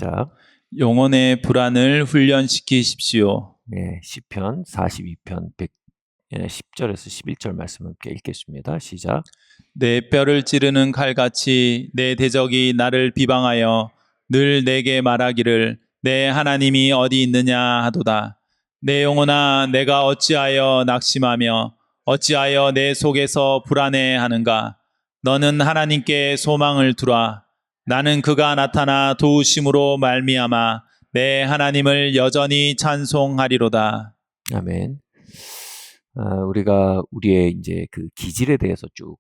시작. 영혼의 불안을 훈련시키십시오. 네, 시편 42편 10절에서 11절 말씀 함께 읽겠습니다. 시작. 내 뼈를 찌르는 칼같이 내 대적이 나를 비방하여 늘 내게 말하기를 내 하나님이 어디 있느냐 하도다. 내 영혼아, 내가 어찌하여 낙심하며 어찌하여 내 속에서 불안해하는가. 너는 하나님께 소망을 두라. 나는 그가 나타나 도우심으로 말미암아 내 하나님을 여전히 찬송하리로다. 아멘. 우리가 우리의 이제 그 기질에 대해서 쭉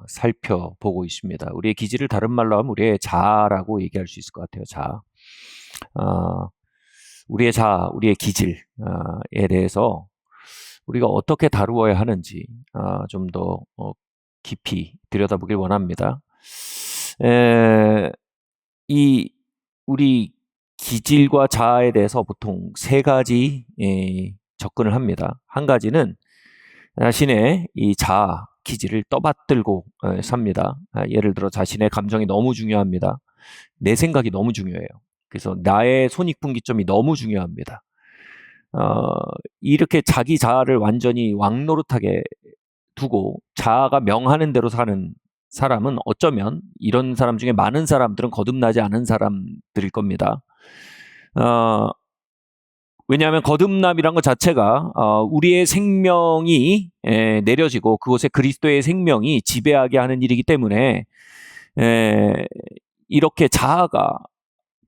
살펴보고 있습니다. 우리의 기질을 다른 말로 하면 우리의 자아라고 얘기할 수 있을 것 같아요. 자아. 우리의 자아, 우리의 기질에 대해서 우리가 어떻게 다루어야 하는지 좀 더 깊이 들여다보길 원합니다. 우리 기질과 자아에 대해서 보통 세 가지 접근을 합니다. 한 가지는 자신의 이 자아, 기질을 떠받들고 삽니다. 예를 들어 자신의 감정이 너무 중요합니다. 내 생각이 너무 중요해요. 그래서 나의 손익분기점이 너무 중요합니다. 이렇게 자기 자아를 완전히 왕노릇하게 두고 자아가 명하는 대로 사는 사람은 어쩌면 이런 사람 중에 많은 사람들은 거듭나지 않은 사람들일 겁니다. 왜냐하면 거듭남이란 것 자체가 우리의 생명이 내려지고 그곳에 그리스도의 생명이 지배하게 하는 일이기 때문에 이렇게 자아가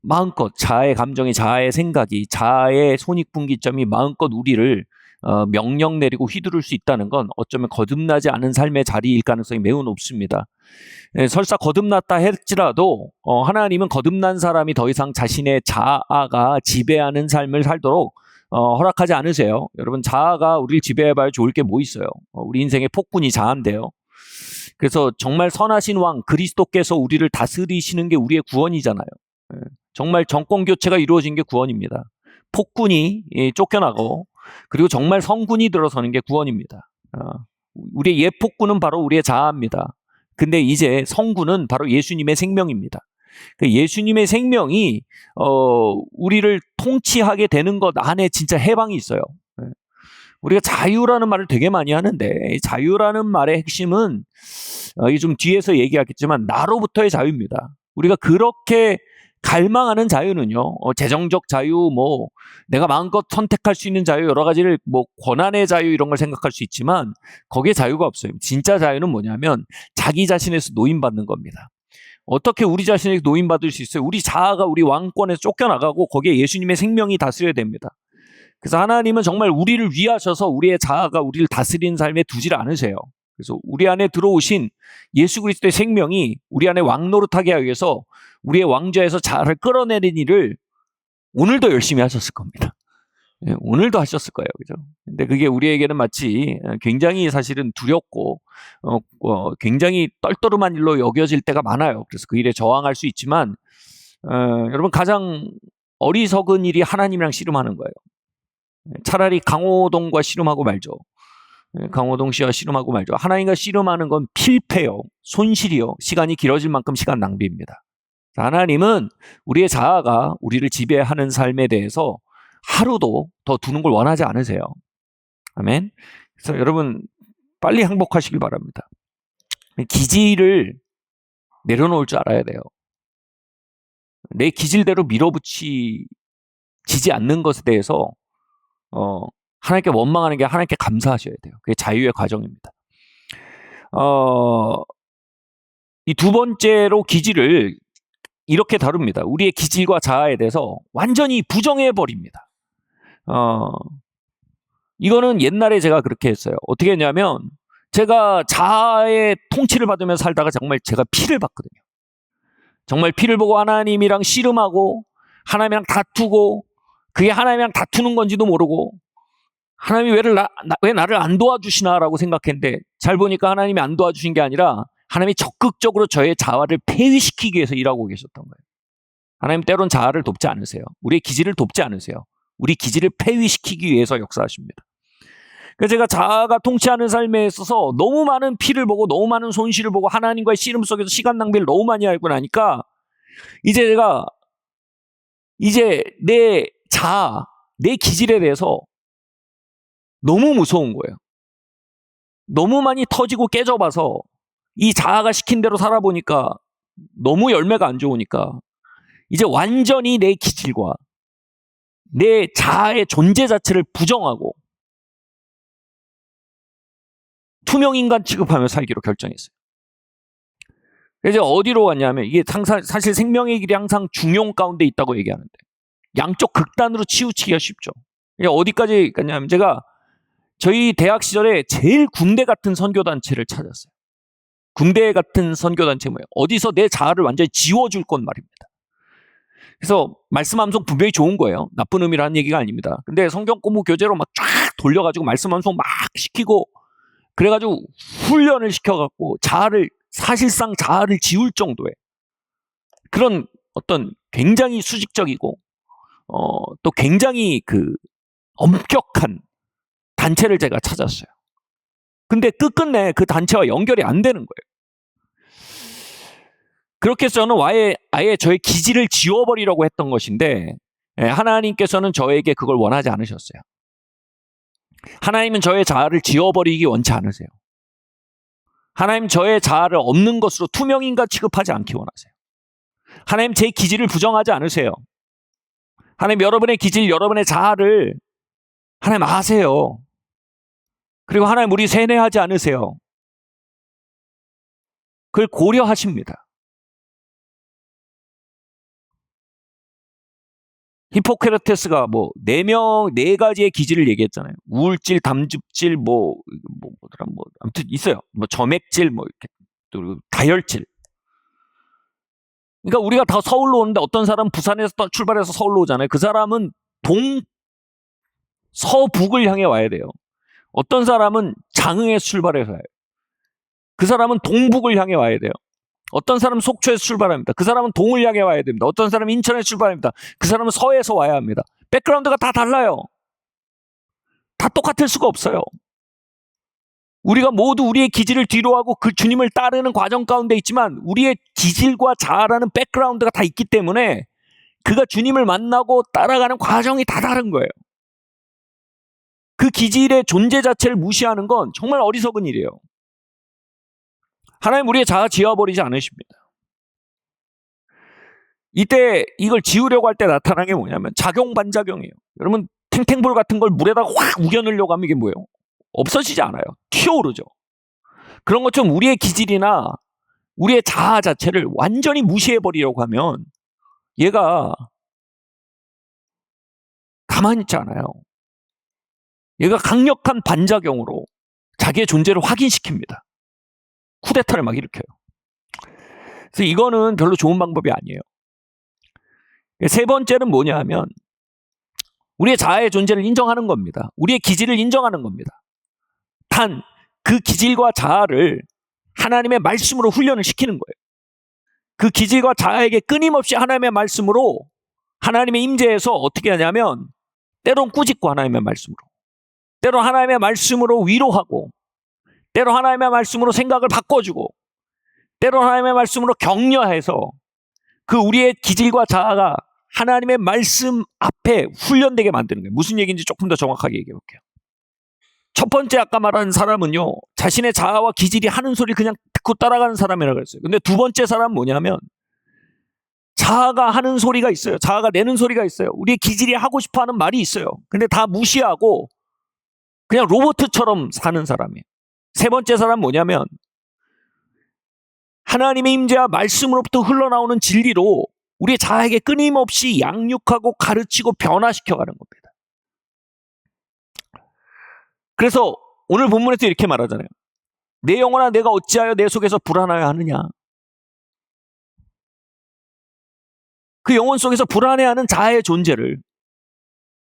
마음껏 자아의 감정이, 자아의 생각이, 자아의 손익분기점이 마음껏 우리를 명령 내리고 휘두를 수 있다는 건 어쩌면 거듭나지 않은 삶의 자리일 가능성이 매우 높습니다. 설사 거듭났다 할지라도 하나님은 거듭난 사람이 더 이상 자신의 자아가 지배하는 삶을 살도록 허락하지 않으세요. 여러분, 자아가 우리를 지배해봐야 좋을 게 뭐 있어요. 우리 인생의 폭군이 자아인데요. 그래서 정말 선하신 왕 그리스도께서 우리를 다스리시는 게 우리의 구원이잖아요. 정말 정권 교체가 이루어진 게 구원입니다. 폭군이 쫓겨나고 그리고 정말 성군이 들어서는 게 구원입니다. 우리의 옛 폭군은 바로 우리의 자아입니다. 근데 이제 성군은 바로 예수님의 생명입니다. 예수님의 생명이 우리를 통치하게 되는 것 안에 진짜 해방이 있어요. 우리가 자유라는 말을 되게 많이 하는데 자유라는 말의 핵심은 좀 뒤에서 얘기하겠지만 나로부터의 자유입니다. 우리가 그렇게 갈망하는 자유는요, 재정적 자유, 내가 마음껏 선택할 수 있는 자유, 여러 가지를 권한의 자유 이런 걸 생각할 수 있지만 거기에 자유가 없어요. 진짜 자유는 뭐냐면 자기 자신에서 노임받는 겁니다. 어떻게 우리 자신에게 노임받을 수 있어요? 우리 자아가 우리 왕권에서 쫓겨나가고 거기에 예수님의 생명이 다스려야 됩니다. 그래서 하나님은 정말 우리를 위하셔서 우리의 자아가 우리를 다스리는 삶에 두질 않으세요. 그래서 우리 안에 들어오신 예수 그리스도의 생명이 우리 안에 왕노릇하게 하기 위해서 우리의 왕좌에서 자아를 끌어내는 일을 오늘도 열심히 하셨을 겁니다. 오늘도 하셨을 거예요. 그죠? 근데 그게 우리에게는 마치 굉장히 사실은 두렵고 굉장히 떨떠름한 일로 여겨질 때가 많아요. 그래서 그 일에 저항할 수 있지만 여러분, 가장 어리석은 일이 하나님이랑 씨름하는 거예요. 차라리 강호동과 씨름하고 말죠. 강호동 씨와 씨름하고 말죠. 하나님과 씨름하는 건 필패요, 손실이요, 시간이 길어질 만큼 시간 낭비입니다. 하나님은 우리의 자아가 우리를 지배하는 삶에 대해서 하루도 더 두는 걸 원하지 않으세요. 아멘. 그래서 여러분, 빨리 행복하시길 바랍니다. 기질을 내려놓을 줄 알아야 돼요. 내 기질대로 밀어붙이지 않는 것에 대해서 하나님께 원망하는 게 하나님께 감사하셔야 돼요. 그게 자유의 과정입니다. 이 두 번째로 기질을 이렇게 다룹니다. 우리의 기질과 자아에 대해서 완전히 부정해버립니다. 이거는 옛날에 제가 그렇게 했어요. 어떻게 했냐면 제가 자아의 통치를 받으면서 살다가 정말 제가 피를 봤거든요. 정말 피를 보고 하나님이랑 씨름하고 하나님이랑 다투고 그게 하나님이랑 다투는 건지도 모르고 하나님이 왜 나를 안 도와주시나라고 생각했는데 잘 보니까 하나님이 안 도와주신 게 아니라 하나님이 적극적으로 저의 자아를 폐위시키기 위해서 일하고 계셨던 거예요. 하나님 때론 자아를 돕지 않으세요. 우리의 기질을 돕지 않으세요. 우리 기질을 폐위시키기 위해서 역사하십니다. 그래서 제가 자아가 통치하는 삶에 있어서 너무 많은 피를 보고 너무 많은 손실을 보고 하나님과의 씨름 속에서 시간 낭비를 너무 많이 하고 나니까 이제 제가 이제 내 자아, 내 기질에 대해서 너무 무서운 거예요. 너무 많이 터지고 깨져봐서 이 자아가 시킨 대로 살아보니까 너무 열매가 안 좋으니까 이제 완전히 내 기질과 내 자아의 존재 자체를 부정하고 투명인간 취급하며 살기로 결정했어요. 그래서 어디로 갔냐면 이게 사실 생명의 길이 항상 중용 가운데 있다고 얘기하는데 양쪽 극단으로 치우치기가 쉽죠. 어디까지 갔냐면 제가 저희 대학 시절에 제일 군대 같은 선교단체를 찾았어요. 군대 같은 선교단체 뭐예요? 어디서 내 자아를 완전히 지워줄 건 말입니다. 그래서 말씀 암송 분명히 좋은 거예요. 나쁜 의미로 하는 얘기가 아닙니다. 근데 성경 공부 교재로 막 쫙 돌려가지고 말씀 암송 막 시키고 그래가지고 훈련을 시켜갖고 사실상 자아를 지울 정도의 그런 어떤 굉장히 수직적이고 또 굉장히 그 엄격한 단체를 제가 찾았어요. 근데 끝끝내 그 단체와 연결이 안 되는 거예요. 그렇게 해서 저는 아예 저의 기질을 지워버리려고 했던 것인데 하나님께서는 저에게 그걸 원하지 않으셨어요. 하나님은 저의 자아를 지워버리기 원치 않으세요. 하나님 저의 자아를 없는 것으로 투명인간 취급하지 않기 원하세요. 하나님 제 기질을 부정하지 않으세요. 하나님 여러분의 기질, 여러분의 자아를 하나님 아세요. 그리고 하나님 우리 세뇌하지 않으세요. 그걸 고려하십니다. 히포크라테스가 네 가지의 기질을 얘기했잖아요. 우울질, 담즙질, 아무튼 있어요. 점액질, 이렇게, 또 다혈질. 그러니까 우리가 다 서울로 오는데 어떤 사람은 부산에서 출발해서 서울로 오잖아요. 그 사람은 서북을 향해 와야 돼요. 어떤 사람은 장흥에서 출발해서 와요. 그 사람은 동북을 향해 와야 돼요. 어떤 사람은 속초에서 출발합니다. 그 사람은 동을 향해 와야 됩니다. 어떤 사람은 인천에서 출발합니다. 그 사람은 서에서 와야 합니다. 백그라운드가 다 달라요. 다 똑같을 수가 없어요. 우리가 모두 우리의 기질을 뒤로하고 그 주님을 따르는 과정 가운데 있지만 우리의 기질과 자아라는 백그라운드가 다 있기 때문에 그가 주님을 만나고 따라가는 과정이 다 다른 거예요. 그 기질의 존재 자체를 무시하는 건 정말 어리석은 일이에요. 하나님 우리의 자아 지워버리지 않으십니다. 이때 이걸 지우려고 할 때 나타나는 게 뭐냐면 작용 반작용이에요. 여러분 탱탱볼 같은 걸 물에다 확 우겨넣으려고 하면 이게 뭐예요? 없어지지 않아요. 튀어오르죠. 그런 것처럼 우리의 기질이나 우리의 자아 자체를 완전히 무시해버리려고 하면 얘가 가만히 있지 않아요. 얘가 강력한 반작용으로 자기의 존재를 확인시킵니다. 쿠데타를 막 일으켜요. 그래서 이거는 별로 좋은 방법이 아니에요. 세 번째는 뭐냐 하면 우리의 자아의 존재를 인정하는 겁니다. 우리의 기질을 인정하는 겁니다. 단 그 기질과 자아를 하나님의 말씀으로 훈련을 시키는 거예요. 그 기질과 자아에게 끊임없이 하나님의 말씀으로 하나님의 임재에서 어떻게 하냐면 때론 꾸짖고 하나님의 말씀으로 때론 하나님의 말씀으로 위로하고 때론 하나님의 말씀으로 생각을 바꿔주고 때론 하나님의 말씀으로 격려해서 그 우리의 기질과 자아가 하나님의 말씀 앞에 훈련되게 만드는 거예요. 무슨 얘기인지 조금 더 정확하게 얘기해 볼게요. 첫 번째 아까 말한 사람은요. 자신의 자아와 기질이 하는 소리 그냥 듣고 따라가는 사람이라고 그랬어요. 근데 두 번째 사람은 뭐냐면 자아가 하는 소리가 있어요. 자아가 내는 소리가 있어요. 우리의 기질이 하고 싶어하는 말이 있어요. 근데 다 무시하고 그냥 로봇처럼 사는 사람이에요. 세 번째 사람은 뭐냐면 하나님의 임재와 말씀으로부터 흘러나오는 진리로 우리의 자아에게 끊임없이 양육하고 가르치고 변화시켜가는 겁니다. 그래서 오늘 본문에서 이렇게 말하잖아요. 내 영혼아 내가 어찌하여 내 속에서 불안하여 하느냐. 그 영혼 속에서 불안해하는 자아의 존재를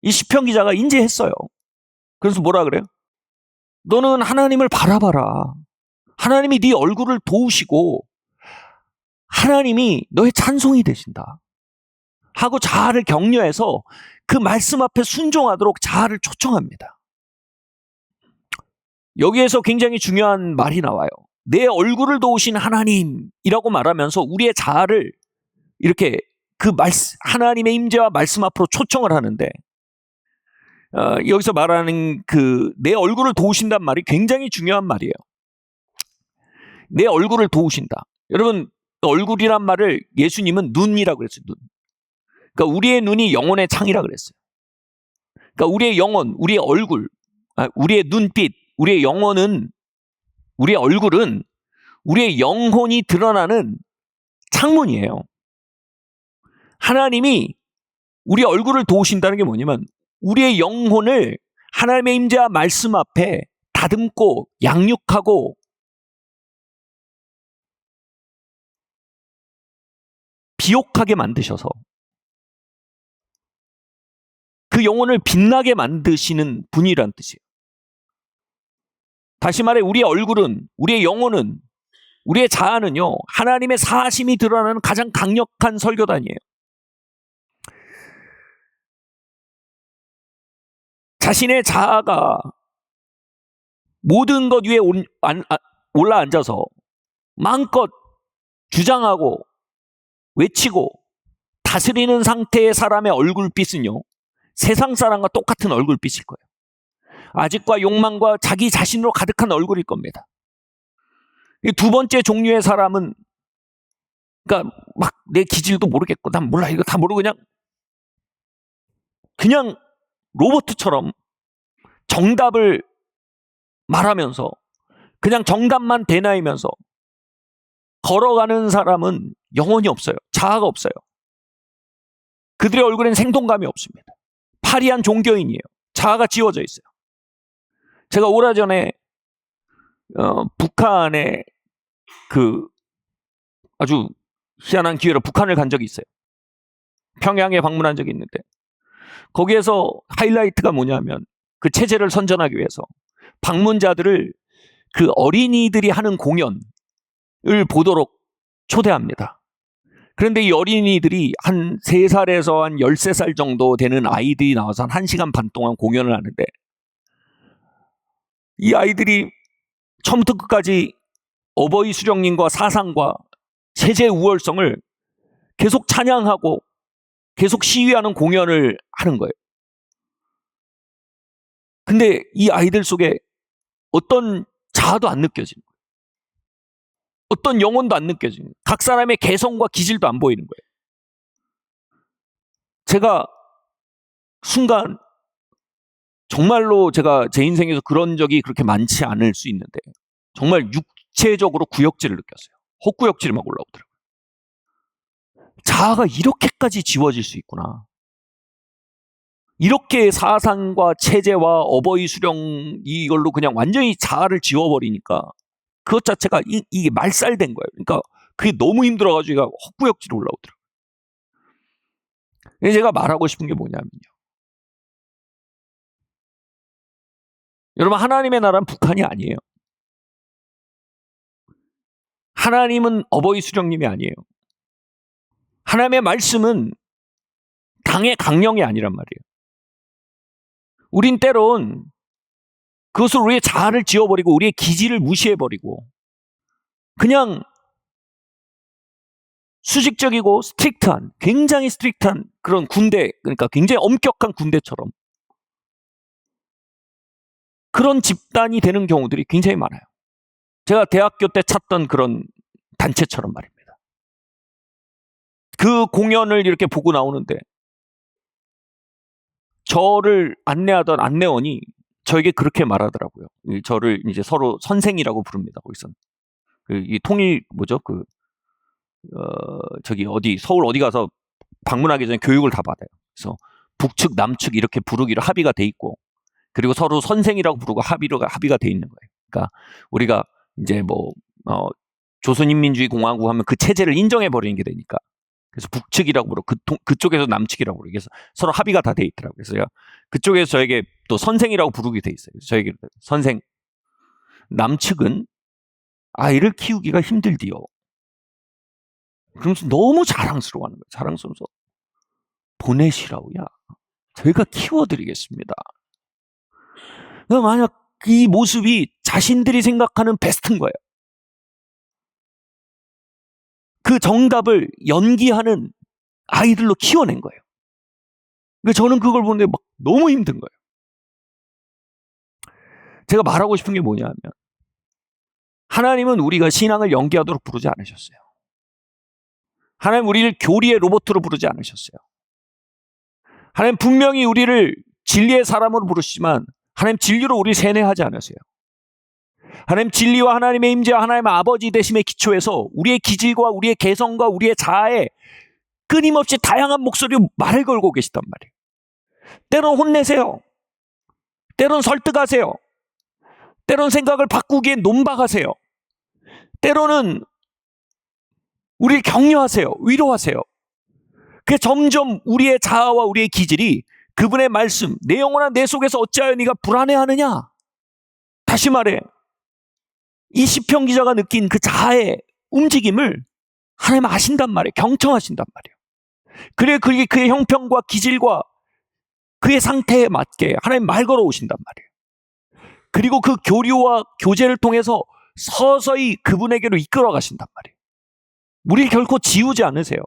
이 시편 기자가 인지했어요. 그래서 뭐라 그래요? 너는 하나님을 바라봐라. 하나님이 네 얼굴을 도우시고 하나님이 너의 찬송이 되신다. 하고 자아를 격려해서 그 말씀 앞에 순종하도록 자아를 초청합니다. 여기에서 굉장히 중요한 말이 나와요. 내 얼굴을 도우신 하나님이라고 말하면서 우리의 자아를 이렇게 하나님의 임재와 말씀 앞으로 초청을 하는데 여기서 말하는 내 얼굴을 도우신단 말이 굉장히 중요한 말이에요. 내 얼굴을 도우신다. 여러분, 얼굴이란 말을 예수님은 눈이라고 그랬어요. 눈. 그러니까 우리의 눈이 영혼의 창이라고 그랬어요. 그러니까 우리의 영혼, 우리의 얼굴, 우리의 눈빛, 우리의 영혼은, 우리의 얼굴은 우리의 영혼이 드러나는 창문이에요. 하나님이 우리 얼굴을 도우신다는 게 뭐냐면 우리의 영혼을 하나님의 임재와 말씀 앞에 다듬고 양육하고 비옥하게 만드셔서 그 영혼을 빛나게 만드시는 분이란 뜻이에요. 다시 말해 우리의 얼굴은, 우리의 영혼은, 우리의 자아는요, 하나님의 사심이 드러나는 가장 강력한 설교단이에요. 자신의 자아가 모든 것 위에 올라앉아서 마음껏 주장하고 외치고 다스리는 상태의 사람의 얼굴빛은요, 세상 사람과 똑같은 얼굴빛일 거예요. 아직과 욕망과 자기 자신으로 가득한 얼굴일 겁니다. 두 번째 종류의 사람은, 그러니까 막 내 기질도 모르겠고, 난 몰라, 이거 다 모르고 그냥 로봇처럼 정답을 말하면서 그냥 정답만 되뇌이면서 걸어가는 사람은 영혼이 없어요. 자아가 없어요. 그들의 얼굴엔 생동감이 없습니다. 파리한 종교인이에요. 자아가 지워져 있어요. 제가 오래전에 북한에 아주 희한한 기회로 북한을 간 적이 있어요. 평양에 방문한 적이 있는데 거기에서 하이라이트가 뭐냐면 그 체제를 선전하기 위해서 방문자들을 그 어린이들이 하는 공연을 보도록 초대합니다. 그런데 이 어린이들이 한 3살에서 한 13살 정도 되는 아이들이 나와서 한 1시간 반 동안 공연을 하는데 이 아이들이 처음부터 끝까지 어버이 수령님과 사상과 체제 우월성을 계속 찬양하고 계속 시위하는 공연을 하는 거예요. 근데 이 아이들 속에 어떤 자아도 안 느껴지는 거예요. 어떤 영혼도 안 느껴지는 거예요. 각 사람의 개성과 기질도 안 보이는 거예요. 제가 순간 정말로 제가 제 인생에서 그런 적이 그렇게 많지 않을 수 있는데 정말 육체적으로 구역질을 느꼈어요. 헛구역질이 막 올라오더라고요. 자아가 이렇게까지 지워질 수 있구나. 이렇게 사상과 체제와 어버이 수령 이걸로 그냥 완전히 자아를 지워버리니까 그것 자체가 이게 말살된 거예요. 그러니까 그게 너무 힘들어가지고 헛구역질이 올라오더라고요. 제가 말하고 싶은 게 뭐냐면요. 여러분, 하나님의 나라는 북한이 아니에요. 하나님은 어버이 수령님이 아니에요. 하나님의 말씀은 당의 강령이 아니란 말이에요. 우린 때론 그것을 우리의 자아를 지워버리고 우리의 기질을 무시해버리고 그냥 수직적이고 스트릭트한, 굉장히 스트릭트한 그런 군대, 그러니까 굉장히 엄격한 군대처럼 그런 집단이 되는 경우들이 굉장히 많아요. 제가 대학교 때 찾던 그런 단체처럼 말입니다. 그 공연을 이렇게 보고 나오는데 저를 안내하던 안내원이 저에게 그렇게 말하더라고요. 저를 이제 서로 선생이라고 부릅니다. 거기서는. 이 통일 저기 서울 어디 가서 방문하기 전에 교육을 다 받아요. 그래서 북측 남측 이렇게 부르기로 합의가 돼 있고 그리고 서로 선생이라고 부르고 합의가 돼 있는 거예요. 그러니까 우리가 이제 조선인민주의공화국 하면 그 체제를 인정해 버리는 게 되니까 그래서 북측이라고 부르고 그쪽에서 남측이라고 부르고 그래서 서로 합의가 다 돼 있더라고요. 그래서 그쪽에서 저에게 또 선생이라고 부르게 돼 있어요. 저에게 선생. 남측은 아이를 키우기가 힘들디요. 그러면서 너무 자랑스러워하는 거예요. 자랑스러워서 보내시라고야. 저희가 키워드리겠습니다. 만약 이 모습이 자신들이 생각하는 베스트인 거예요. 그 정답을 연기하는 아이들로 키워낸 거예요. 그러니까 저는 그걸 보는데 막 너무 힘든 거예요. 제가 말하고 싶은 게 뭐냐면, 하나님은 우리가 신앙을 연기하도록 부르지 않으셨어요. 하나님 우리를 교리의 로봇으로 부르지 않으셨어요. 하나님 분명히 우리를 진리의 사람으로 부르시지만 하나님 진리로 우리 세뇌하지 않으세요. 하나님 진리와 하나님의 임재와 하나님의 아버지 되심의 기초에서 우리의 기질과 우리의 개성과 우리의 자아에 끊임없이 다양한 목소리로 말을 걸고 계시단 말이에요. 때론 혼내세요. 때론 설득하세요. 때론 생각을 바꾸기에 논박하세요. 때로는 우리를 격려하세요. 위로하세요. 그 점점 우리의 자아와 우리의 기질이 그분의 말씀, 내 영혼아 내 속에서 어찌하여 네가 불안해하느냐. 다시 말해, 이 시편 기자가 느낀 그 자아의 움직임을 하나님 아신단 말이에요. 경청하신단 말이에요. 그래 그의 형편과 기질과 그의 상태에 맞게 하나님 말 걸어오신단 말이에요. 그리고 그 교류와 교제를 통해서 서서히 그분에게로 이끌어 가신단 말이에요. 우리를 결코 지우지 않으세요.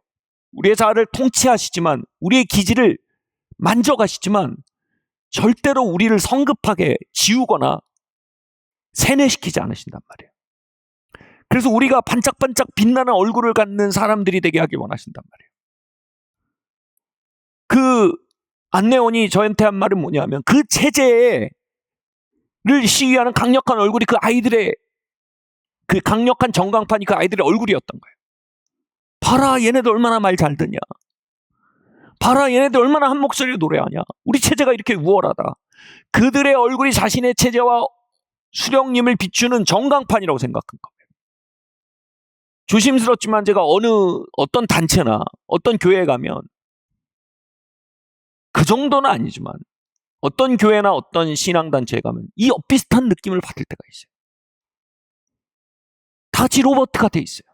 우리의 자아를 통치하시지만, 우리의 기질을 만져가시지만 절대로 우리를 성급하게 지우거나 세뇌시키지 않으신단 말이에요. 그래서 우리가 반짝반짝 빛나는 얼굴을 갖는 사람들이 되게 하길 원하신단 말이에요. 그 안내원이 저한테 한 말은 뭐냐면, 그 체제를 시위하는 강력한 얼굴이 그 아이들의, 그 강력한 전광판이 그 아이들의 얼굴이었던 거예요. 봐라 얘네들 얼마나 말 잘 듣냐. 봐라 얘네들 얼마나 한 목소리로 노래하냐. 우리 체제가 이렇게 우월하다. 그들의 얼굴이 자신의 체제와 수령님을 비추는 전광판이라고 생각한 거예요. 조심스럽지만 제가 어떤 단체나 어떤 교회에 가면, 그 정도는 아니지만 어떤 교회나 어떤 신앙단체에 가면 이 엇비슷한 느낌을 받을 때가 있어요. 다 같이 로봇가 돼 있어요.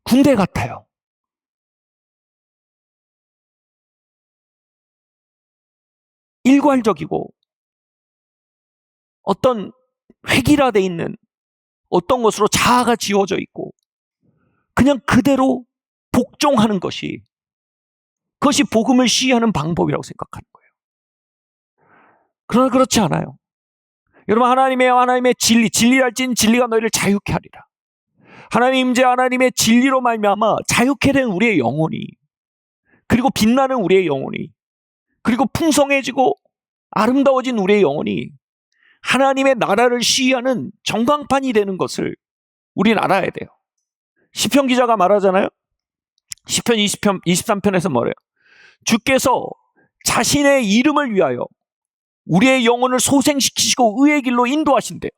군대 같아요. 일괄적이고 어떤 획일화되어 있는 어떤 것으로 자아가 지워져 있고 그냥 그대로 복종하는 것이, 그것이 복음을 시위하는 방법이라고 생각하는 거예요. 그러나 그렇지 않아요. 여러분, 하나님의 진리랄진 진리가 너희를 자유케 하리라. 하나님의 임재, 하나님의 진리로 말미암아 자유케 된 우리의 영혼이, 그리고 빛나는 우리의 영혼이, 그리고 풍성해지고 아름다워진 우리의 영혼이 하나님의 나라를 시위하는 전광판이 되는 것을 우리는 알아야 돼요. 시편 기자가 말하잖아요. 시편 23편에서 뭐래요? 주께서 자신의 이름을 위하여 우리의 영혼을 소생시키시고 의의 길로 인도하신대요.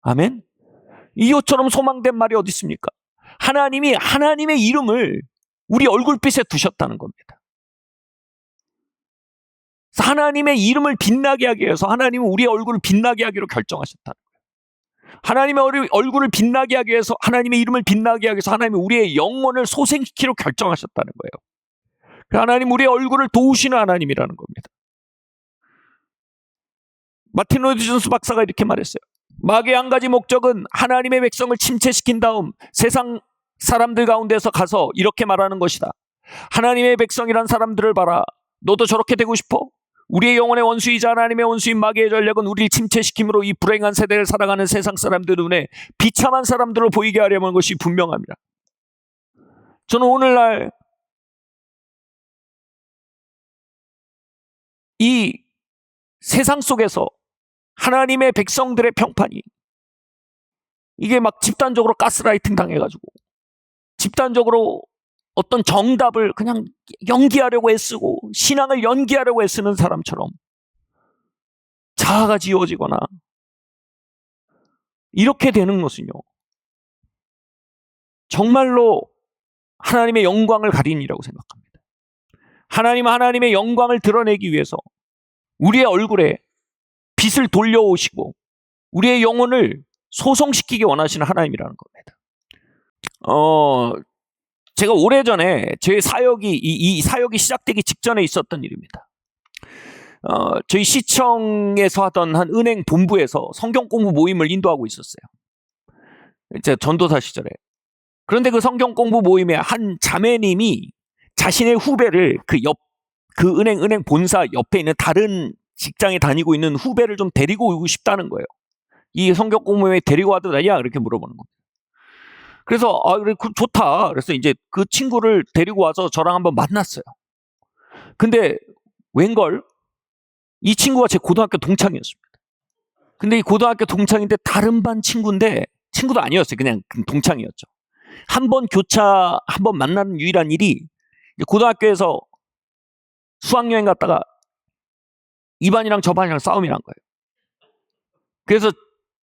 아멘. 이것처럼 소망된 말이 어디 있습니까? 하나님이 하나님의 이름을 우리 얼굴빛에 두셨다는 겁니다. 하나님의 이름을 빛나게 하기 위해서 하나님은 우리의 얼굴을 빛나게 하기로 결정하셨다는 거예요. 하나님의 얼굴을 빛나게 하기 위해서, 하나님의 이름을 빛나게 하기 위해서 하나님은 우리의 영혼을 소생시키기로 결정하셨다는 거예요. 하나님 우리의 얼굴을 도우시는 하나님이라는 겁니다. 마틴 로이드 존스 박사가 이렇게 말했어요. 마귀의 한 가지 목적은 하나님의 백성을 침체시킨 다음 세상 사람들 가운데서 가서 이렇게 말하는 것이다. 하나님의 백성이란 사람들을 봐라. 너도 저렇게 되고 싶어? 우리의 영혼의 원수이자 하나님의 원수인 마귀의 전략은 우리를 침체시킴으로 이 불행한 세대를 살아가는 세상 사람들 눈에 비참한 사람들로 보이게 하려는 것이 분명합니다. 저는 오늘날 이 세상 속에서 하나님의 백성들의 평판이, 이게 막 집단적으로 가스라이팅 당해가지고 집단적으로 어떤 정답을 그냥 연기하려고 애쓰고 신앙을 연기하려고 애쓰는 사람처럼 자아가 지워지거나 이렇게 되는 것은요, 정말로 하나님의 영광을 가리는 일이라고 생각합니다. 하나님은 하나님의 영광을 드러내기 위해서 우리의 얼굴에 빛을 돌려오시고 우리의 영혼을 소성시키기 원하시는 하나님이라는 겁니다. 제가 오래전에 제 사역이, 이 사역이 시작되기 직전에 있었던 일입니다. 저희 시청에서 하던 한 은행 본부에서 성경 공부 모임을 인도하고 있었어요. 제 전도사 시절에. 그런데 그 성경 공부 모임에 한 자매님이 자신의 후배를 그 은행 본사 옆에 있는 다른 직장에 다니고 있는 후배를 좀 데리고 오고 싶다는 거예요. 이 성격 공부에 데리고 와도 되냐? 이렇게 물어보는 겁니다. 그래서 그래 좋다. 그래서 이제 그 친구를 데리고 와서 저랑 한번 만났어요. 근데 웬걸 이 친구가 제 고등학교 동창이었습니다. 근데 이 고등학교 동창인데 다른 반 친구인데 친구도 아니었어요. 그냥 동창이었죠. 한 번 만나는 유일한 일이 고등학교에서 수학여행 갔다가 이 반이랑 저 반이랑 싸움이 난 거예요. 그래서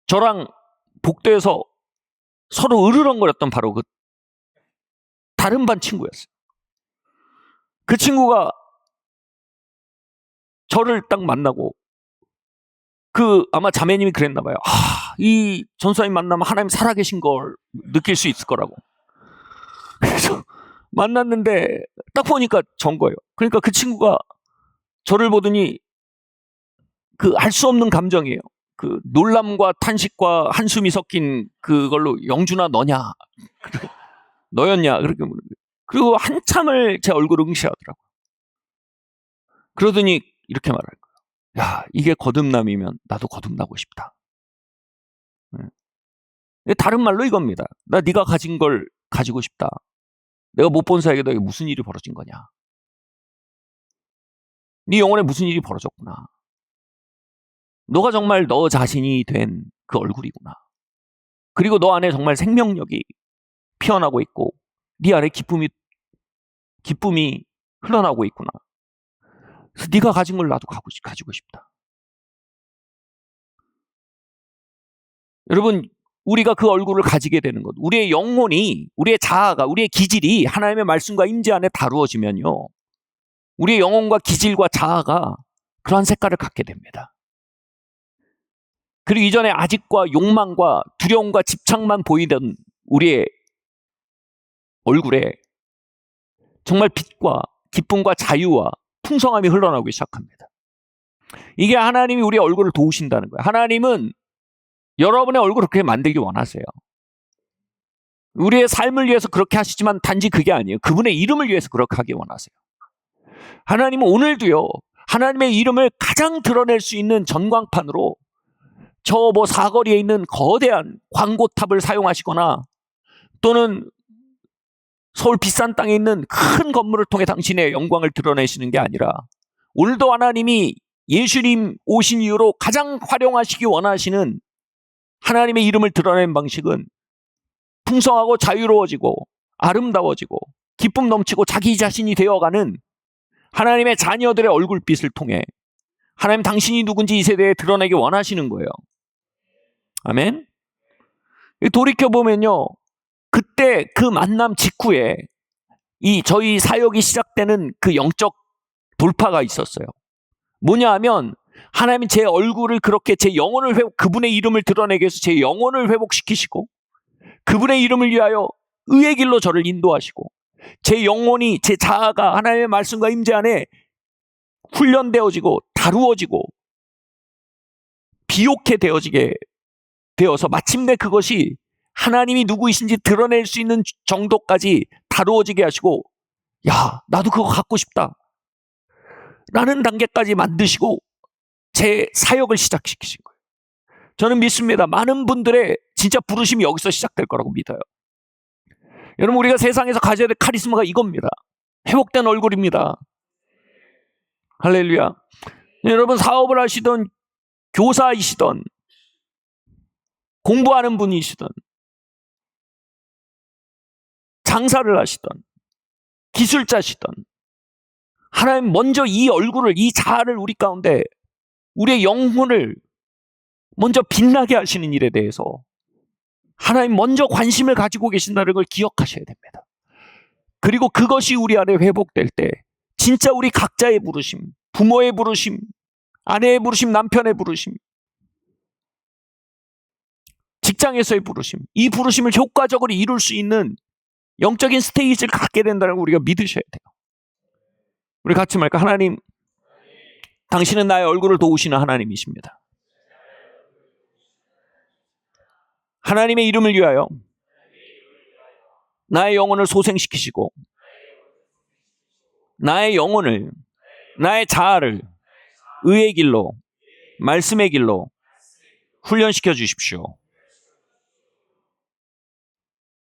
저랑 복도에서 서로 으르렁거렸던 바로 그 다른 반 친구였어요. 그 친구가 저를 딱 만나고 아마 자매님이 그랬나 봐요. 이 전사님 만나면 하나님 살아계신 걸 느낄 수 있을 거라고. 그래서 만났는데 딱 보니까 전 거예요. 그러니까 그 친구가 저를 보더니 그 알 수 없는 감정이에요. 그 놀람과 탄식과 한숨이 섞인 그걸로 영준아 너냐? 너였냐? 그렇게 묻는 거예요. 그리고 한참을 제 얼굴을 응시하더라고요. 그러더니 이렇게 말할 거예요. 야, 이게 거듭남이면 나도 거듭나고 싶다. 다른 말로 이겁니다. 나 네가 가진 걸 가지고 싶다. 내가 못 본 사이에 너에게 무슨 일이 벌어진 거냐? 네 영혼에 무슨 일이 벌어졌구나. 너가 정말 너 자신이 된 그 얼굴이구나. 그리고 너 안에 정말 생명력이 피어나고 있고 네 안에 기쁨이 흘러나오고 있구나. 그래서 네가 가진 걸 나도 가지고 싶다. 여러분, 우리가 그 얼굴을 가지게 되는 것, 우리의 영혼이, 우리의 자아가, 우리의 기질이 하나님의 말씀과 임재 안에 다루어지면요, 우리의 영혼과 기질과 자아가 그러한 색깔을 갖게 됩니다. 그리고 이전에 아직과 욕망과 두려움과 집착만 보이던 우리의 얼굴에 정말 빛과 기쁨과 자유와 풍성함이 흘러나오기 시작합니다. 이게 하나님이 우리의 얼굴을 도우신다는 거예요. 하나님은 여러분의 얼굴을 그렇게 만들기 원하세요. 우리의 삶을 위해서 그렇게 하시지만 단지 그게 아니에요. 그분의 이름을 위해서 그렇게 하기 원하세요. 하나님은 오늘도요, 하나님의 이름을 가장 드러낼 수 있는 전광판으로 저 사거리에 있는 거대한 광고탑을 사용하시거나 또는 서울 비싼 땅에 있는 큰 건물을 통해 당신의 영광을 드러내시는 게 아니라 오늘도 하나님이 예수님 오신 이후로 가장 활용하시기 원하시는 하나님의 이름을 드러내는 방식은 풍성하고 자유로워지고 아름다워지고 기쁨 넘치고 자기 자신이 되어가는 하나님의 자녀들의 얼굴빛을 통해 하나님 당신이 누군지 이 세대에 드러내기 원하시는 거예요. 아멘. 돌이켜보면요, 그때 그 만남 직후에 저희 사역이 시작되는 그 영적 돌파가 있었어요. 뭐냐 하면 하나님이 제 얼굴을 그렇게 제 영혼을 그분의 이름을 드러내기 위해서 제 영혼을 회복시키시고 그분의 이름을 위하여 의의 길로 저를 인도하시고 제 영혼이, 제 자아가 하나님의 말씀과 임재 안에 훈련되어지고 다루어지고 비옥해 되어지게 되어서 마침내 그것이 하나님이 누구이신지 드러낼 수 있는 정도까지 다루어지게 하시고, 야, 나도 그거 갖고 싶다 라는 단계까지 만드시고 제 사역을 시작시키신 거예요. 저는 믿습니다. 많은 분들의 진짜 부르심이 여기서 시작될 거라고 믿어요. 여러분, 우리가 세상에서 가져야 될 카리스마가 이겁니다. 회복된 얼굴입니다. 할렐루야. 여러분, 사업을 하시던 교사이시던 공부하는 분이시던 장사를 하시던 기술자시던 하나님 먼저 이 얼굴을, 이 자아를 우리 가운데 우리의 영혼을 먼저 빛나게 하시는 일에 대해서 하나님 먼저 관심을 가지고 계신다는 걸 기억하셔야 됩니다. 그리고 그것이 우리 안에 회복될 때 진짜 우리 각자의 부르심, 부모의 부르심, 아내의 부르심, 남편의 부르심, 직장에서의 부르심, 이 부르심을 효과적으로 이룰 수 있는 영적인 스테이지를 갖게 된다는 걸 우리가 믿으셔야 돼요. 우리 같이 말까? 하나님, 당신은 나의 얼굴을 도우시는 하나님이십니다. 하나님의 이름을 위하여 나의 영혼을 소생시키시고 나의 영혼을, 나의 자아를 의의 길로, 말씀의 길로 훈련시켜 주십시오.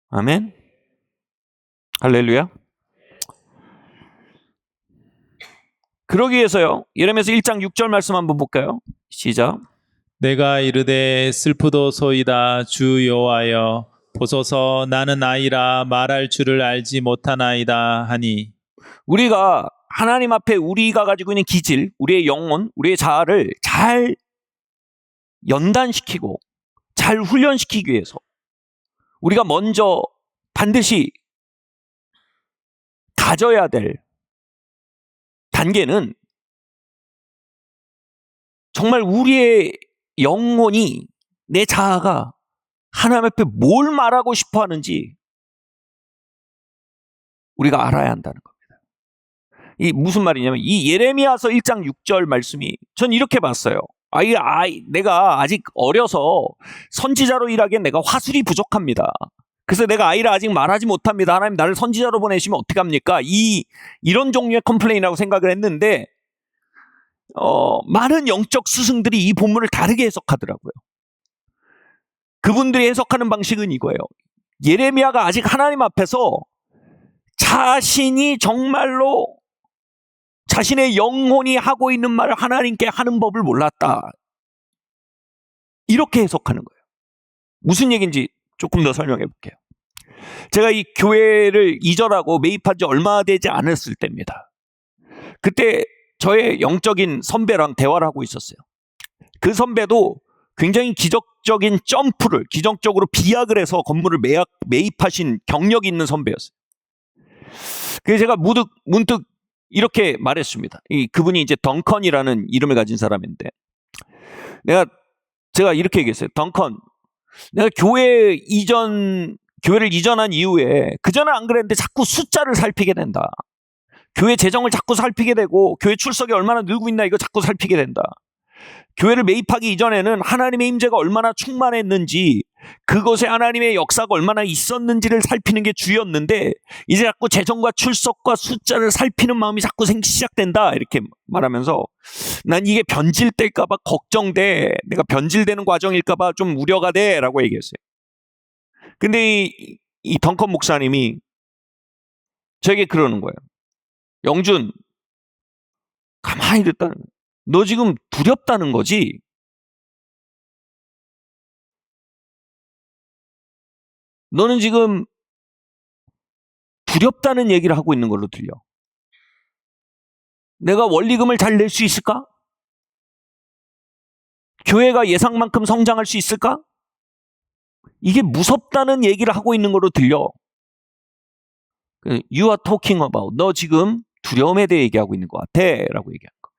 아멘. 할렐루야. 그러기 위해서요. 예레미야서 1장 6절 말씀 한번 볼까요? 시작. 내가 이르되 슬프도소이다 주 여호와여 보소서 나는 아이라 말할 줄을 알지 못하나이다 하니. 우리가 하나님 앞에 우리가 가지고 있는 기질, 우리의 영혼, 우리의 자아를 잘 연단시키고 잘 훈련시키기 위해서 우리가 먼저 반드시 가져야 될 단계는 정말 우리의 영혼이, 내 자아가 하나님 앞에 뭘 말하고 싶어 하는지 우리가 알아야 한다는 겁니다. 이 무슨 말이냐면 이 예레미야서 1장 6절 말씀이 전 이렇게 봤어요. 내가 아직 어려서 선지자로 일하기엔 내가 화술이 부족합니다. 그래서 내가 아이를 아직 말하지 못합니다. 하나님 나를 선지자로 보내시면 어떡합니까? 이런 종류의 컴플레인이라고 생각을 했는데 많은 영적 스승들이 이 본문을 다르게 해석하더라고요. 그분들이 해석하는 방식은 이거예요. 예레미야가 아직 하나님 앞에서 자신이 정말로 자신의 영혼이 하고 있는 말을 하나님께 하는 법을 몰랐다. 이렇게 해석하는 거예요. 무슨 얘기인지 조금 더 설명해 볼게요. 제가 이 교회를 이전하고 매입한 지 얼마 되지 않았을 때입니다. 그때 저의 영적인 선배랑 대화를 하고 있었어요. 그 선배도 굉장히 기적적인 점프를, 기적적으로 비약을 해서 건물을 매입하신 경력이 있는 선배였어요. 그래서 제가 문득 이렇게 말했습니다. 그분이 이제 덩컨이라는 이름을 가진 사람인데, 제가 이렇게 얘기했어요. 덩컨, 내가 교회를 이전한 이후에, 그전에 안 그랬는데 자꾸 숫자를 살피게 된다. 교회 재정을 자꾸 살피게 되고, 교회 출석이 얼마나 늘고 있나 이거 자꾸 살피게 된다. 교회를 매입하기 이전에는 하나님의 임재가 얼마나 충만했는지, 그것에 하나님의 역사가 얼마나 있었는지를 살피는 게 주였는데, 이제 자꾸 재정과 출석과 숫자를 살피는 마음이 자꾸 생기기 시작된다. 이렇게 말하면서 난 이게 변질될까봐 걱정돼. 내가 변질되는 과정일까봐 좀 우려가 돼. 라고 얘기했어요. 근데 이 덩컨 목사님이 저에게 그러는 거예요. 영준, 가만히 듣다는 거예요. 너 지금 두렵다는 거지? 너는 지금 두렵다는 얘기를 하고 있는 걸로 들려. 내가 원리금을 잘 낼 수 있을까? 교회가 예상만큼 성장할 수 있을까? 이게 무섭다는 얘기를 하고 있는 걸로 들려. You are talking about. 너 지금 두려움에 대해 얘기하고 있는 것 같아. 라고 얘기하는 거예요.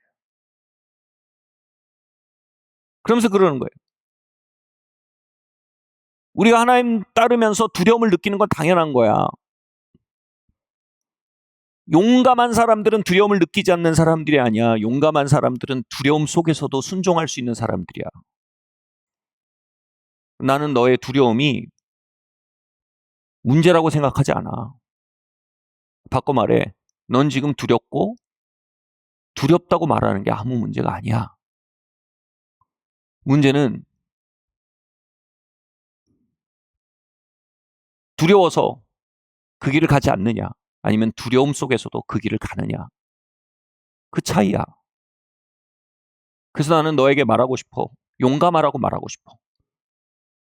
그러면서 그러는 거예요. 우리가 하나님 따르면서 두려움을 느끼는 건 당연한 거야. 용감한 사람들은 두려움을 느끼지 않는 사람들이 아니야. 용감한 사람들은 두려움 속에서도 순종할 수 있는 사람들이야. 나는 너의 두려움이 문제라고 생각하지 않아. 바꿔 말해. 넌 지금 두렵고 두렵다고 말하는 게 아무 문제가 아니야. 문제는 두려워서 그 길을 가지 않느냐, 아니면 두려움 속에서도 그 길을 가느냐. 그 차이야. 그래서 나는 너에게 말하고 싶어. 용감하라고 말하고 싶어.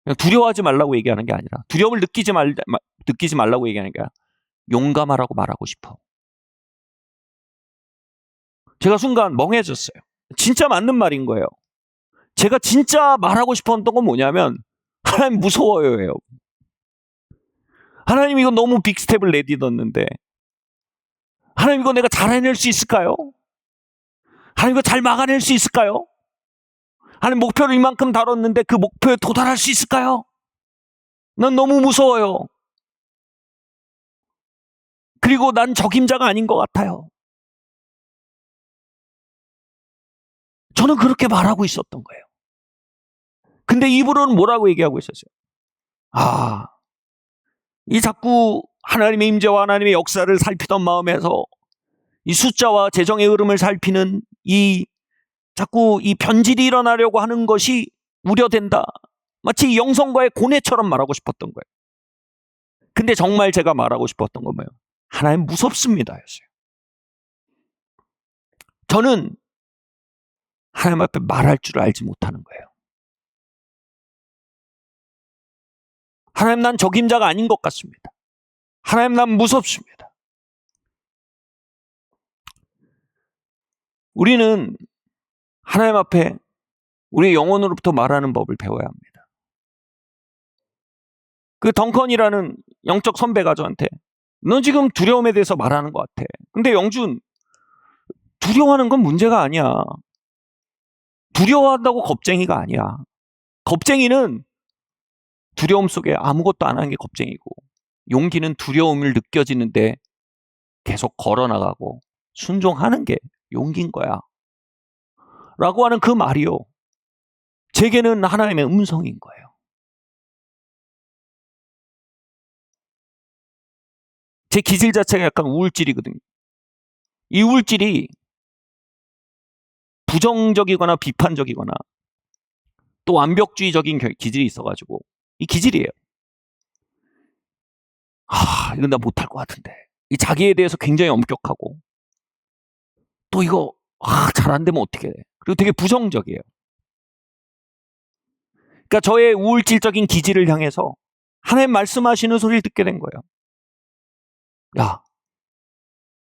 그냥 두려워하지 말라고 얘기하는 게 아니라, 두려움을 느끼지 말라고 얘기하는 게 아니라 용감하라고 말하고 싶어. 제가 순간 멍해졌어요. 진짜 맞는 말인 거예요. 제가 진짜 말하고 싶었던 건 뭐냐면, 하나님 무서워요예요. 하나님 이거 너무 빅스텝을 내딛었는데, 하나님 이거 내가 잘 해낼 수 있을까요? 하나님 이거 잘 막아낼 수 있을까요? 하나님 목표를 이만큼 다뤘는데 그 목표에 도달할 수 있을까요? 난 너무 무서워요. 그리고 난 적임자가 아닌 것 같아요. 저는 그렇게 말하고 있었던 거예요. 근데 입으로는 뭐라고 얘기하고 있었어요? 이 자꾸 하나님의 임재와 하나님의 역사를 살피던 마음에서 이 숫자와 재정의 흐름을 살피는 자꾸 이 변질이 일어나려고 하는 것이 우려된다. 마치 영성과의 고뇌처럼 말하고 싶었던 거예요. 근데 정말 제가 말하고 싶었던 건 뭐예요? 하나님 무섭습니다 였어요. 저는 하나님 앞에 말할 줄 알지 못하는 거예요. 하나님, 난 적임자가 아닌 것 같습니다. 하나님, 난 무섭습니다. 우리는 하나님 앞에 우리의 영혼으로부터 말하는 법을 배워야 합니다. 그 덩컨이라는 영적 선배가 저한테 너 지금 두려움에 대해서 말하는 것 같아. 근데 영준, 두려워하는 건 문제가 아니야. 두려워한다고 겁쟁이가 아니야. 겁쟁이는 두려움 속에 아무것도 안 하는 게 겁쟁이고, 용기는 두려움을 느껴지는데 계속 걸어나가고 순종하는 게 용기인 거야. 라고 하는 그 말이요, 제게는 하나님의 음성인 거예요. 제 기질 자체가 약간 우울질이거든요. 이 우울질이 부정적이거나 비판적이거나 또 완벽주의적인 기질이 있어가지고, 이 기질이에요. 이건 나 못할 것 같은데. 이 자기에 대해서 굉장히 엄격하고, 또 이거 잘 안 되면 어떻게 해. 그리고 되게 부정적이에요. 그러니까 저의 우울질적인 기질을 향해서 하나님 말씀하시는 소리를 듣게 된 거예요. 야,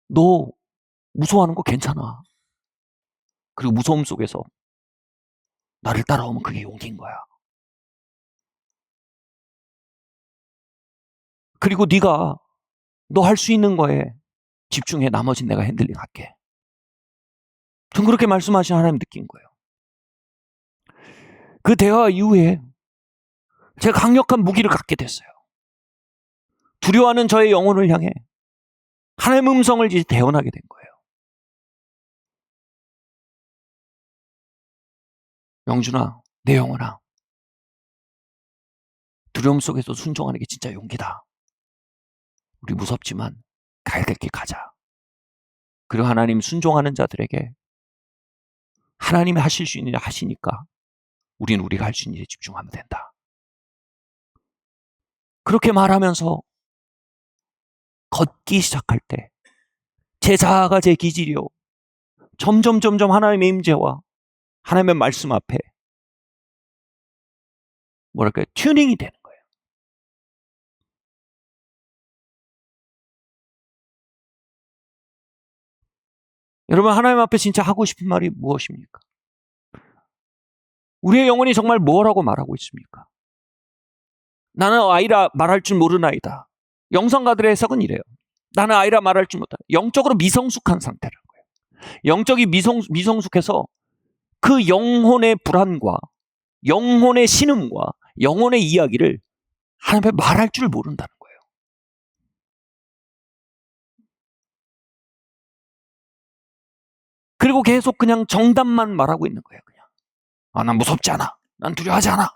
너 무서워하는 거 괜찮아. 그리고 무서움 속에서 나를 따라오면 그게 용기인 거야. 그리고 네가 너 할 수 있는 거에 집중해. 나머지는 내가 핸들링 할게. 전 그렇게 말씀하신 하나님 느낀 거예요. 그 대화 이후에 제가 강력한 무기를 갖게 됐어요. 두려워하는 저의 영혼을 향해 하나님의 음성을 이제 대언하게 된 거예요. 영준아, 내 영혼아, 두려움 속에서 순종하는 게 진짜 용기다. 우리 무섭지만 가야 될 길 가자. 그리고 하나님 순종하는 자들에게 하나님이 하실 수 있는 일 하시니까 우리는 우리가 할 수 있는 일에 집중하면 된다. 그렇게 말하면서 걷기 시작할 때 제 자아가 제 기질이요, 점점 하나님의 임재와 하나님의 말씀 앞에 뭐랄까요, 튜닝이 되는 거예요. 여러분, 하나님 앞에 진짜 하고 싶은 말이 무엇입니까? 우리의 영혼이 정말 뭐라고 말하고 있습니까? 나는 아이라 말할 줄 모르나이다. 영성가들의 해석은 이래요. 나는 아이라 말할 줄 못한다. 영적으로 미성숙한 상태라는 거예요. 영적이 미성숙해서 그 영혼의 불안과 영혼의 신음과 영혼의 이야기를 하나님 앞에 말할 줄 모른다는 거예요. 그리고 계속 그냥 정답만 말하고 있는 거예요. 그냥 난 무섭지 않아. 난 두려워하지 않아.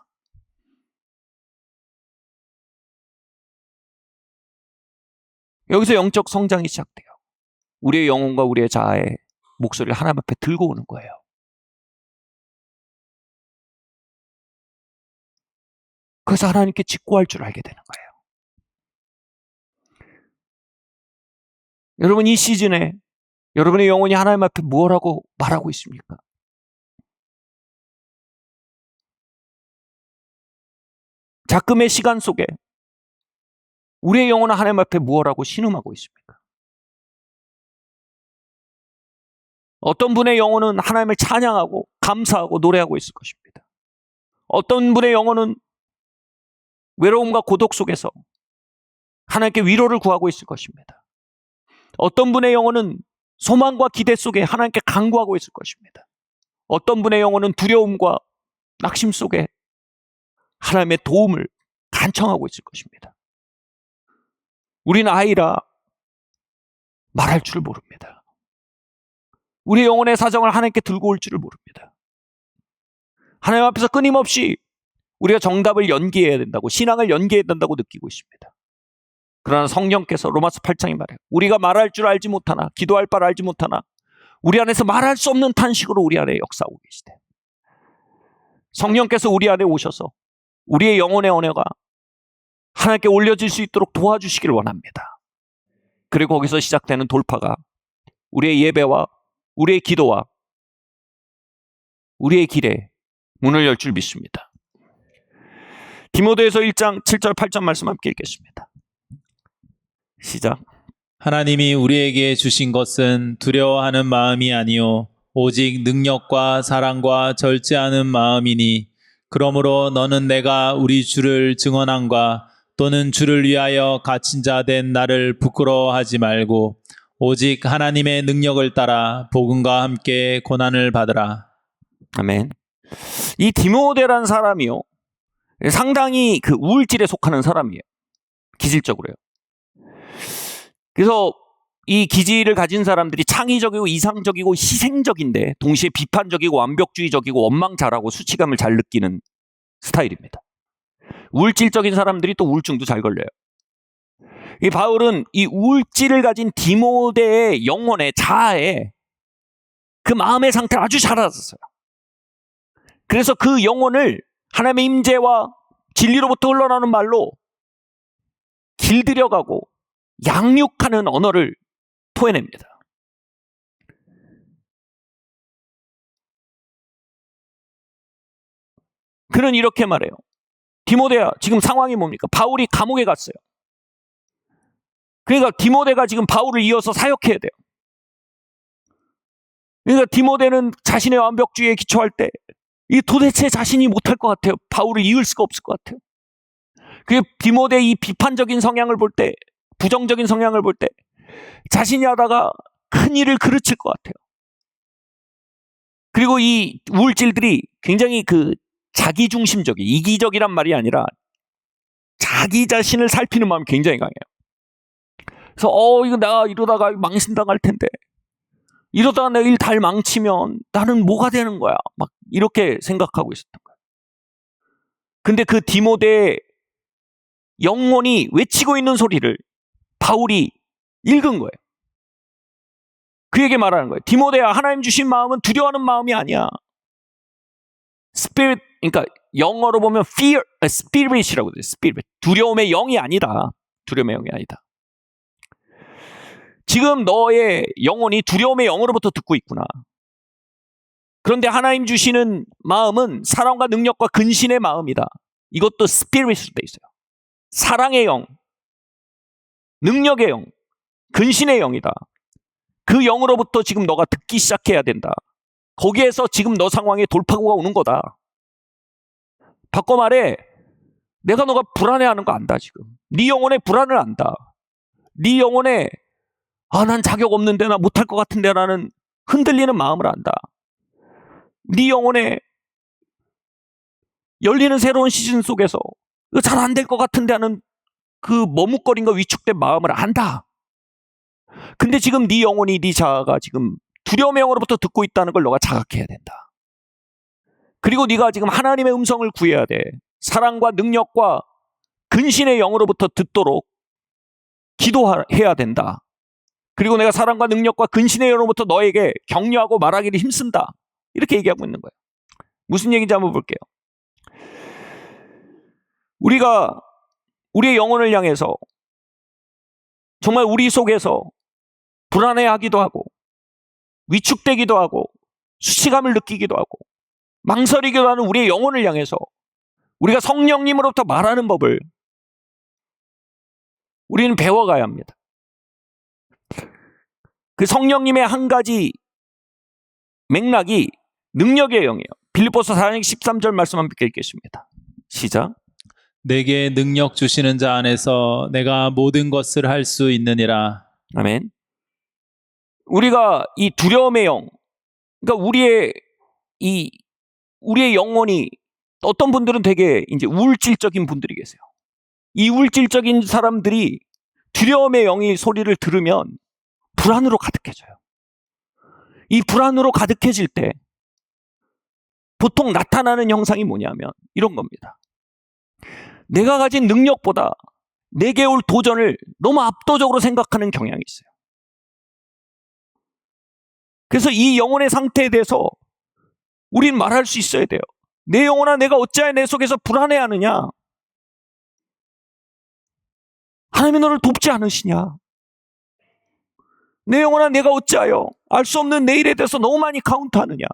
여기서 영적 성장이 시작돼요. 우리의 영혼과 우리의 자아의 목소리를 하나님 앞에 들고 오는 거예요. 그래서 하나님께 직구할 줄 알게 되는 거예요. 여러분, 이 시즌에 여러분의 영혼이 하나님 앞에 무엇라고 말하고 있습니까? 작금의 시간 속에 우리의 영혼은 하나님 앞에 무엇라고 신음하고 있습니까? 어떤 분의 영혼은 하나님을 찬양하고 감사하고 노래하고 있을 것입니다. 어떤 분의 영혼은 외로움과 고독 속에서 하나님께 위로를 구하고 있을 것입니다. 어떤 분의 영혼은 소망과 기대 속에 하나님께 간구하고 있을 것입니다. 어떤 분의 영혼은 두려움과 낙심 속에 하나님의 도움을 간청하고 있을 것입니다. 우리는 아이라 말할 줄을 모릅니다. 우리 영혼의 사정을 하나님께 들고 올 줄을 모릅니다. 하나님 앞에서 끊임없이 우리가 정답을 연기해야 된다고, 신앙을 연기해야 된다고 느끼고 있습니다. 그러나 성령께서 로마서 8장이 말해요. 우리가 말할 줄 알지 못하나, 기도할 바를 알지 못하나 우리 안에서 말할 수 없는 탄식으로 우리 안에 역사하고 계시대. 성령께서 우리 안에 오셔서 우리의 영혼의 언어가 하나님께 올려질 수 있도록 도와주시길 원합니다. 그리고 거기서 시작되는 돌파가 우리의 예배와 우리의 기도와 우리의 길에 문을 열 줄 믿습니다. 디모데후서 1장 7절 8절 말씀 함께 읽겠습니다. 시작. 하나님이 우리에게 주신 것은 두려워하는 마음이 아니요 오직 능력과 사랑과 절제하는 마음이니 그러므로 너는 내가 우리 주를 증언함과 또는 주를 위하여 갇힌 자 된 나를 부끄러워하지 말고 오직 하나님의 능력을 따라 복음과 함께 고난을 받으라. 아멘. 이 디모데라는 사람이요, 상당히 그 우울질에 속하는 사람이에요. 기질적으로요. 그래서 이 기질을 가진 사람들이 창의적이고 이상적이고 희생적인데 동시에 비판적이고 완벽주의적이고 원망 잘하고 수치감을 잘 느끼는 스타일입니다. 우울질적인 사람들이 또 우울증도 잘 걸려요. 이 바울은 이 우울질을 가진 디모데의 영혼의 자아에 그 마음의 상태를 아주 잘 알았어요. 그래서 그 영혼을 하나님의 임재와 진리로부터 흘러나오는 말로 길들여가고 양육하는 언어를 토해냅니다. 그는 이렇게 말해요. 디모데야, 지금 상황이 뭡니까? 바울이 감옥에 갔어요. 그러니까 디모데가 지금 바울을 이어서 사역해야 돼요. 그러니까 디모데는 자신의 완벽주의에 기초할 때 이 도대체 자신이 못할 것 같아요. 바울을 이을 수가 없을 것 같아요. 그 디모데의 이 비판적인 성향을 볼 때, 부정적인 성향을 볼 때 자신이 하다가 큰 일을 그르칠 것 같아요. 그리고 이 우울질들이 굉장히 그 자기중심적인, 이기적이란 말이 아니라 자기 자신을 살피는 마음이 굉장히 강해요. 그래서 이거 내가 이러다가 망신당할 텐데, 이러다가 내가 일 다 망치면 나는 뭐가 되는 거야, 막 이렇게 생각하고 있었던 거예요. 근데 그 디모데의 영혼이 외치고 있는 소리를 바울이 읽은 거예요. 그에게 말하는 거예요. 디모데야, 하나님 주신 마음은 두려워하는 마음이 아니야. Spirit, 그러니까 영어로 보면 fear, spirit이라고 돼요. Spirit. 두려움의 영이 아니다. 두려움의 영이 아니다. 지금 너의 영혼이 두려움의 영으로부터 듣고 있구나. 그런데 하나님 주시는 마음은 사랑과 능력과 근신의 마음이다. 이것도 스피릿으로 돼 있어요. 사랑의 영, 능력의 영, 근신의 영이다. 그 영으로부터 지금 너가 듣기 시작해야 된다. 거기에서 지금 너 상황에 돌파구가 오는 거다. 바꿔 말해, 내가 너가 불안해하는 거 안다. 지금 네 영혼의 불안을 안다. 네 영혼의 난 자격 없는데, 나 못할 것 같은데 라는 흔들리는 마음을 안다. 네 영혼의 열리는 새로운 시즌 속에서 잘 안 될 것 같은데 하는 그 머뭇거림과 위축된 마음을 안다. 근데 지금 네 영혼이, 네 자아가 지금 두려움의 영으로부터 듣고 있다는 걸 너가 자각해야 된다. 그리고 네가 지금 하나님의 음성을 구해야 돼. 사랑과 능력과 근신의 영으로부터 듣도록 기도해야 된다. 그리고 내가 사랑과 능력과 근신의 영으로부터 너에게 격려하고 말하기를 힘쓴다. 이렇게 얘기하고 있는 거예요. 무슨 얘기인지 한번 볼게요. 우리가 우리의 영혼을 향해서 정말 우리 속에서 불안해하기도 하고 위축되기도 하고 수치감을 느끼기도 하고 망설이기도 하는 우리의 영혼을 향해서 우리가 성령님으로부터 말하는 법을 우리는 배워가야 합니다. 그 성령님의 한 가지 맥락이 능력의 영이에요. 빌립보서 4장 13절 말씀 함께 읽겠습니다. 시작. 내게 능력 주시는 자 안에서 내가 모든 것을 할 수 있느니라. 아멘. 우리가 이 두려움의 영, 그러니까 우리의 영혼이, 어떤 분들은 되게 이제 우울질적인 분들이 계세요. 이 우울질적인 사람들이 두려움의 영의 소리를 들으면 불안으로 가득해져요. 이 불안으로 가득해질 때 보통 나타나는 형상이 뭐냐면 이런 겁니다. 내가 가진 능력보다 내게 올 도전을 너무 압도적으로 생각하는 경향이 있어요. 그래서 이 영혼의 상태에 대해서 우린 말할 수 있어야 돼요. 내 영혼아, 내가 어찌하여 내 속에서 불안해하느냐? 하나님이 너를 돕지 않으시냐? 내 영혼아, 내가 어찌하여 알 수 없는 내일에 대해서 너무 많이 카운트하느냐?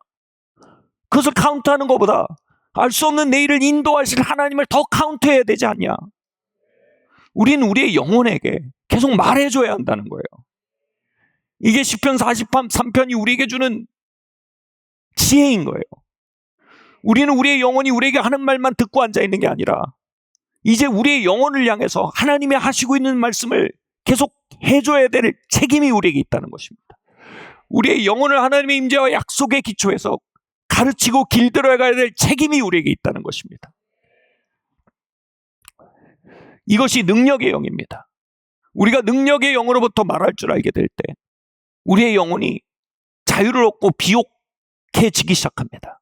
그것을 카운트하는 것보다 알 수 없는 내일을 인도하실 하나님을 더 카운트해야 되지 않냐? 우리는 우리의 영혼에게 계속 말해줘야 한다는 거예요. 이게 시편 43편이 우리에게 주는 지혜인 거예요. 우리는 우리의 영혼이 우리에게 하는 말만 듣고 앉아있는 게 아니라 이제 우리의 영혼을 향해서 하나님이 하시고 있는 말씀을 계속 해줘야 될 책임이 우리에게 있다는 것입니다. 우리의 영혼을 하나님의 임재와 약속의 기초에서 가르치고 길들여 가야 될 책임이 우리에게 있다는 것입니다. 이것이 능력의 영입니다. 우리가 능력의 영으로부터 말할 줄 알게 될 때 우리의 영혼이 자유를 얻고 비옥해지기 시작합니다.